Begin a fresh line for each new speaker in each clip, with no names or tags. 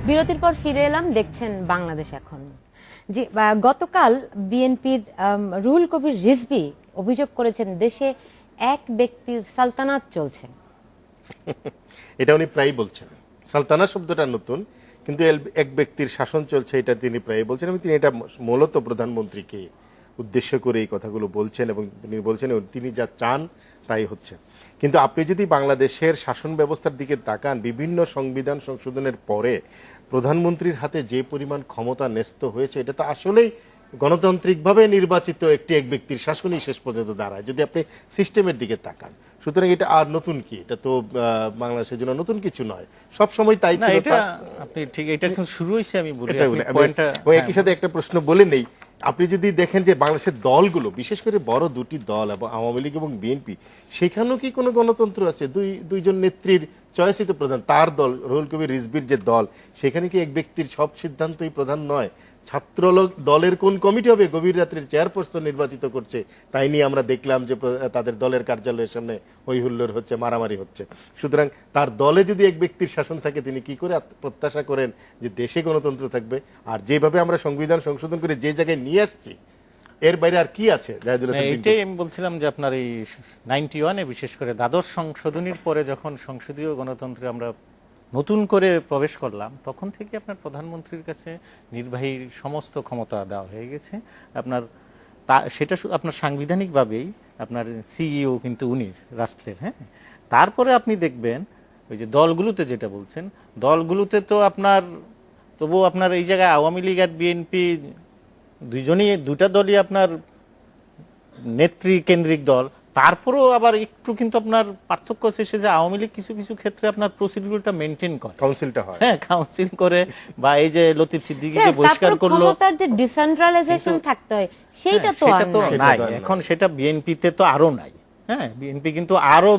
বিরতির পর ফিরে এলাম, দেখছেন বাংলাদেশ এখন। যে গতকাল বিএনপির রুহুল কবির রিজভী অভিযোগ করেছেন দেশে এক ব্যক্তির সালতানাত চলছে।
এটা উনি প্রায়ই বলছেন। সালতানা শব্দটা নতুন, কিন্তু এক ব্যক্তির শাসন চলছে এটা তিনি প্রায়ই বলছেন এবং তিনি এটা মূলত প্রধানমন্ত্রীকে উদ্দেশ্য করে এই কথাগুলো বলছেন এবং তিনি বলছেন তিনি যা চান তাই হচ্ছে। কিন্তু আপনি যদি বাংলাদেশের শাসন ব্যবস্থার দিকে তাকান, বিভিন্ন সংবিধান সংশোধনের পরে প্রধানমন্ত্রীর হাতে যে পরিমাণ ক্ষমতা ন্যস্ত হয়েছে, এটা তো আসলেই গণতান্ত্রিকভাবে নির্বাচিত এক ব্যক্তির শাসনই শেষ পর্যন্ত দাঁড়ায় যদি আপনি সিস্টেমের দিকে তাকান। সুতরাং এটা আর নতুন কি? এটা তো বাংলাদেশের জন্য নতুন কিছু নয়, সব সময় তাই ছিল।
এটা আপনি ঠিক, এটা এখন শুরু হয়েছে আমি বলি
পয়েন্টটা। একই সাথে একটা প্রশ্ন বলে নেই, আপনি যদি দেখেন যে বাংলাদেশের দলগুলো, বিশেষ করে বড় দুটি দল এবং আওয়ামী লীগ এবং বিএনপি, সেখানেও কি কোনো গণতন্ত্র আছে? দুইজন নেত্রীর চয়েসিত প্রধান, তার দল রুহুল কবির রিজভির যে দল, সেখানে কি এক ব্যক্তির সব সিদ্ধান্তই প্রধান নয়? ছাত্র দলের কোন কমিটি হবে গভীর রাত্রির চেয়ারপারসন নির্বাচিত করছে, তাই নিয়ে আমরা দেখলাম যে তাদের দলের কার্যালয়ের সামনে হই হুল্লোড় হচ্ছে, মারামারি হচ্ছে। সুতরাং তার দলে যদি এক ব্যক্তির শাসন থাকে, তিনি কি করে প্রত্যাশা করেন যে দেশে গণতন্ত্র থাকবে? আর যেভাবে আমরা সংবিধান সংশোধন করে যে জায়গায় নিয়ে আসছি, এর বাইরে আর কি আছে?
এটাই আমি বলছিলাম যে আপনার এই 91-এ বিশেষ করে দ্বাদশ সংশোধনীর পরে যখন সংসদীয় গণতন্ত্রে আমরা নতুন করে প্রবেশ করলাম, তখন থেকে আপনার প্রধানমন্ত্রীর কাছে নির্বাহীর সমস্ত ক্ষমতা দেওয়া হয়ে গেছে। আপনার সেটা আপনার সাংবিধানিকভাবেই আপনার সিইও কিন্তু উনি রাষ্ট্রের। হ্যাঁ, তারপরে আপনি দেখবেন ওই যে দলগুলোতে যেটা বলছেন, দলগুলোতে তো আপনার তবু আপনার এই জায়গায় আওয়ামী লীগ আর বিএনপি দুটা দলই আপনার নেত্রী কেন্দ্রিক দল। তারপরেও আবার একটু কিন্তু আপনার পার্থক্য আছে সে যে আওয়ামী লীগ কিছু কিছু ক্ষেত্রে আপনার প্রসিডিউরটা মেইনটেইন করে,
কাউন্সিলটা হয়,
হ্যাঁ কাউন্সিল করে, বা এই যে লতিফ সিদ্দিকীকে বহিষ্কার করলো,
ক্ষমতার যে ডিসেন্ট্রালাইজেশন থাকতে হয় সেইটা তো আর
নাই। এখন সেটা বিএনপিতে তো আরো নাই। হ্যাঁ, বিএনপি কিন্তু আরো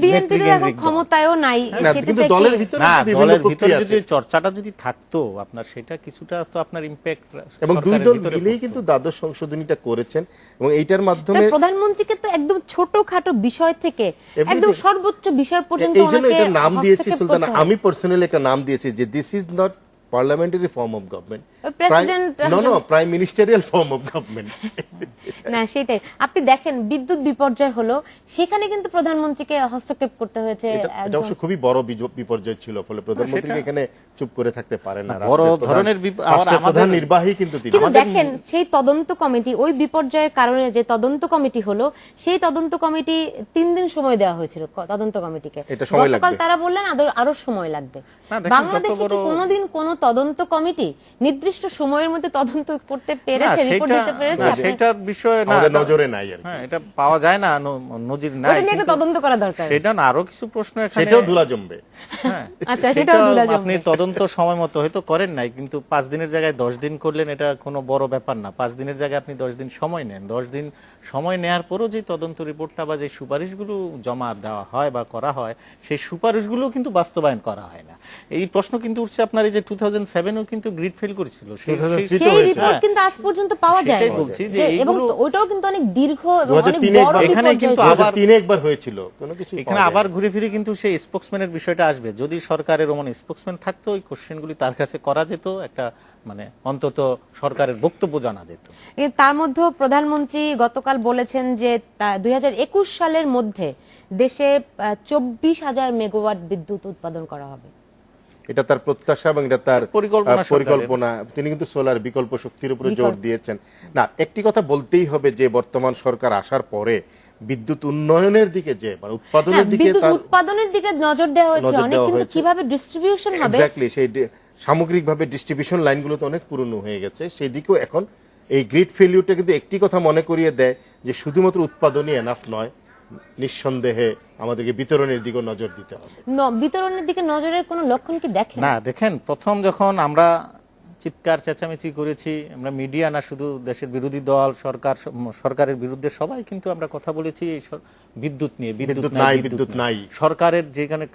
বিএনপির এখন ক্ষমতায়ও নাই,
কিন্তু দলের ভিতরে
দলের ভিতরে যদি চর্চাটা যদি থাকতো আপনার, সেটা কিছুটা তো আপনার ইমপ্যাক্ট।
এবং দুই দল মিলেই কিন্তু দ্বাদশ সংশোধনীটা করেছেন এবং এইটার মাধ্যমে
প্রধানমন্ত্রীকে তো একদম ছোটখাটো বিষয় থেকে একদম সর্বোচ্চ বিষয় পর্যন্ত
নাম দিয়েছি সুলতানা, আমি পার্সোনালি একটা নাম দিয়েছি যে this is not parliamentary form of government, prime ministerial form of government।
না সেটাই, আপনি দেখেন বিদ্যুৎ বিপর্যয় হলো, সেখানে কিন্তু প্রধানমন্ত্রীকে হস্তক্ষেপ করতে হয়েছে।
এটা অবশ্য খুবই বড় বিপর্যয় ছিল, ফলে প্রধানমন্ত্রী এখানে চুপ করে থাকতে পারেন না।
বড় ধরনের
প্রধান নির্বাহী কিন্তু
দেখেন সেই তদন্ত কমিটি, ওই বিপর্যয়ের কারণে যে তদন্ত কমিটি হলো, সেই তদন্ত কমিটি 3 দিন সময় দেওয়া হয়েছিল তদন্ত কমিটিকে। গতকাল তারা বললেন আরো সময় লাগবে। বাংলাদেশে কি কোনোদিন কোন তদন্ত কমিটি নির্দিষ্ট সময়ের মধ্যে তদন্ত করতে পেরেছে, রিপোর্ট দিতে পেরেছে?
সেটার বিষয় না,
আমাদের নজরে নাই আর কি।
হ্যাঁ, এটা পাওয়া যায় না, নজির নাই।
এটা নিয়ে তদন্ত করা দরকার।
সেটা না, আরো কিছু প্রশ্ন এখানে,
সেটাও ধুলা জমবে।
হ্যাঁ,
আচ্ছা, সেটাও ধুলা জমবে।
আপনি তদন্ত সময় মতো হয়তো করেন নাই, কিন্তু 5 দিনের জায়গায় 10 দিন করলেন, এটা কোনো বড় ব্যাপার না। 5 দিনের জায়গায় আপনি 10 দিন সময় নেন, 10 দিন সময় নেওয়ার পরও যে তদন্ত রিপোর্টটা বা যে সুপারিশগুলো জমা দেওয়া হয় বা করা হয়, সেই সুপারিশগুলো কিন্তু বাস্তবায়ন করা হয় না। এই প্রশ্ন কিন্তু উঠছে আপনার এই যে 2007-ও কিন্তু গ্রিড ফেল করেছিল, সেই
রিপোর্ট কিন্তু আজ পর্যন্ত পাওয়া যায় না।
বলছি যে
এবং ওটাও কিন্তু অনেক দীর্ঘ এবং অনেক বড়।
এখানে কিন্তু
আবার 3 একবার হয়েছিল, কোনো কিছু
এখানে আবার ঘুরে ফিরে কিন্তু সেই স্পোকসম্যানের বিষয়টা আসবে। যদি সরকারের ওমন স্পোকসম্যান থাকতো, ওই কোশ্চেনগুলি তার কাছে করা যেত, একটা মানে অন্তত সরকারের বক্তব্য জানা যেত।
তার মধ্যে প্রধানমন্ত্রী গতকাল বলেছেন যে 2021 সালের মধ্যে দেশে 24,000 মেগাওয়াট বিদ্যুৎ উৎপাদন করা হবে।
এটা তার প্রত্যাশা এবং এটা তার পরিকল্পনা। তিনি কিন্তু সোলার বিকল্প শক্তির উপরে জোর দিয়েছেন। না, একটি কথা বলতেই হবে যে বর্তমান সরকার আসার পরে বিদ্যুৎ উন্নয়নের দিকে যে
উৎপাদনের দিকে নজর দেওয়া হয়েছে অনেক, কিন্তু কিভাবে ডিস্ট্রিবিউশন হবে,
এক্স্যাক্টলি সেই সামগ্রিকভাবে ডিস্ট্রিবিউশন লাইনগুলো তো অনেক পুরনো হয়ে গেছে, সেই দিকেও এখন এই গ্রিড ফেলিউরটা কিন্তু একটি কথা মনে করিয়ে দেয় যে শুধুমাত্র উৎপাদনই এনাফ নয়, নিঃসন্দেহে আমাদেরকে বিতরণের দিকে নজর দিতে হবে।
বিতরণের দিকে নজরের কোনো লক্ষণ কি দেখেন?
না, দেখেন, প্রথম যখন আমরা চিৎকার চেঁচামেচি করেছি, আমরা মিডিয়া না, শুধু দেশের বিরোধী দল, সরকারের বিরুদ্ধে সবাই কিন্তু আমরা কথা বলেছি বিদ্যুৎ নিয়ে, বিদ্যুৎ নাই। সরকারের যেখানে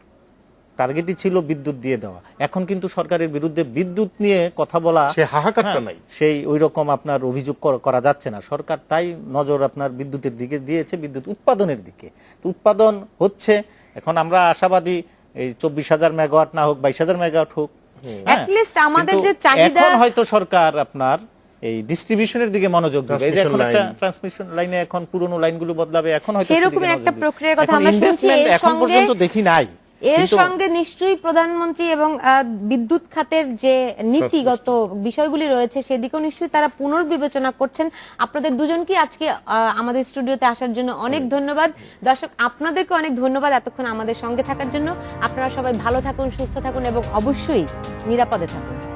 টার্গেটই ছিল বিদ্যুৎ দিয়ে দেওয়া, এখন কিন্তু সরকারের বিরুদ্ধে বিদ্যুৎ নিয়ে কথা বলা,
সে হাহাকারটা নাই,
সেই ওই রকম আপনার অভিযোগ করা যাচ্ছে না। সরকার তাই নজর আপনার বিদ্যুতের দিকে দিয়েছে, বিদ্যুৎ উৎপাদনের দিকে। তো উৎপাদন হচ্ছে, এখন আমরা আশাবাদী এই 24,000 মেগাওয়াট না হোক, 22,000 মেগাওয়াট হোক,
অ্যাট লিস্ট আমাদের যে
কিন্তু
চাহিদা,
এখন হয়তো সরকার আপনার এই ডিস্ট্রিবিউশনের দিকে মনোযোগ দিবে। এই যে এখন
Transmission
একটা
line।
ট্রান্সমিশন লাইনে এখন পুরনো লাইনগুলো বদলাবে, এখন হয়তো
সেরকমই
সেদিকে
একটা
নজর দিবে।
প্রক্রিয়ার কথা
এখন
আমরা শুনছি।
investment
এর
এখন
সঙ্গে-
পর্যন্ত দেখি নাই।
এর
কিন্তু
সঙ্গে নিশ্চয়ই প্রধানমন্ত্রী এবং বিদ্যুৎ খাতের যে নীতিগত বিষয়গুলি রয়েছে সেদিকেও নিশ্চয়ই তারা পুনর্বিবেচনা করছেন। আপনাদের দুজনকে আজকে আমাদের স্টুডিওতে আসার জন্য অনেক ধন্যবাদ। দর্শক, আপনাদেরকে অনেক ধন্যবাদ এতক্ষণ আমাদের সঙ্গে থাকার জন্য। আপনারা সবাই ভালো থাকুন, সুস্থ থাকুন এবং অবশ্যই নিরাপদে থাকুন।